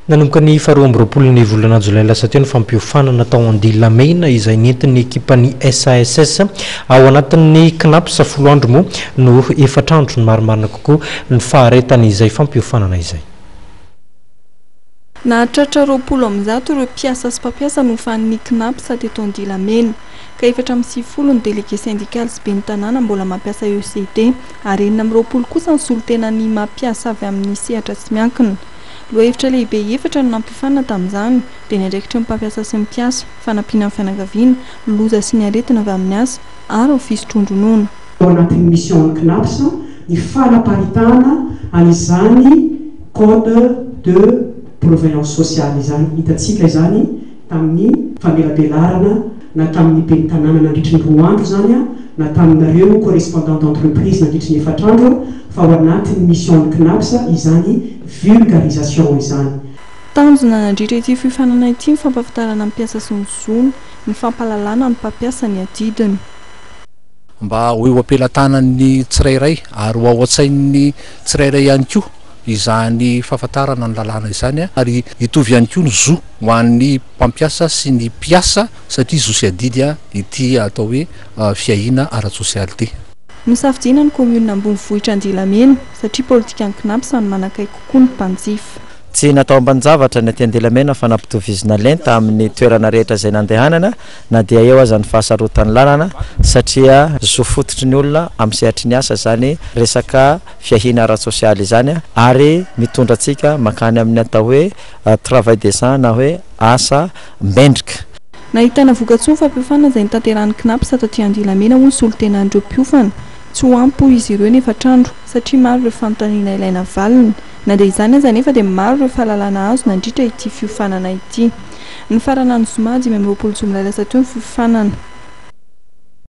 nanomboka ny faharoa amby roapolo ny volana jolay lasa teo ny fampiofanana tao Andilamena izay nentin'ny ekipan'ny SASS ao anatin'ny KNAPS folo andro moa no efatrandro ny marimarina kokoa ny faharetana izay fampiofanana izay. Nahatratra roapolo amby zato ireo mpiasa sy mpampiasa no fan'ny KNAPS teto Andilamena ka 710 ny délégué syndical sy ben'ny tanàna mbola mampiasa ECD ary 420 kosa ny solotena ny mampiasa avy amin'ny sehatra tsy miankina. Lohevitra lehibe efatra no nampifanana tamin'izany dia ny andraikitry ny mpampiasa sy ny mpiasa fanampiana amin'ny fianakaviana loza sy ny aretina avy amin'ny asa ary ny fisotroan-dronoana. Ao anatin'ny mission KNAPS ny fanaparitana an'izany code de prévoyance sociale izany hitatsika izany tamin'ny famelabelarana na tamin'ny ben'ny tanàna nandritry ny 2 andro zany na taminareo correspondant d'entreprise nandritry ny 4 andro fa ao anatin'ny mission KNAPS izany vulgarisation izany. Tanjona nandritra ity fifanana ity ny fampahafantarana ny mpiasa sy ny zony ny fampalalana ny mpampiasa ny adidiny. Mba ho eo ampelantanan'ny tsirairay ary ho ao an-tsain'ny tsirairay ihany koa izany fahafantarana ny lalàna izany ary hitovy ihany koa ny zo ho an'ny mpampiasa sy ny mpiasa satria zo sy adidy ity atao hoe fiahina ara-tsosialy ity. Nosafidiana ny commune ambonivohitra Andilamena satria politika ny KNAPS no manakaiky kokoa ny mpanjifa. Tsy natao ambanjavatra ny aty Andilamena fa nampitovizina lenta amin'ny toerana rehetra izay nandehanana na dia eo aza ny fahasarotan'ny lalana satria zo fototry ny olona amin'ny sehatry ny asa zany resaka fiahina ara-tsosialy izany ary mitondra antsika makany amin'ny atao hoe travail décent na hoe asa mendrika. Nahitana voka-tsoa fampiofana izay nitanterahany KNAPS taty Andilamena ho ny solotenan'ireo mpiofana tsy ho ampy izy ireo ny efatrandro satria maro ireo fanontaniana ilaina valiny na dia izany aza nefa dia maro ireo fahalalana azo nandritra ity fiofanana ity. Ny farana ny zoma 520 jolay lasa teo ny fiofanana.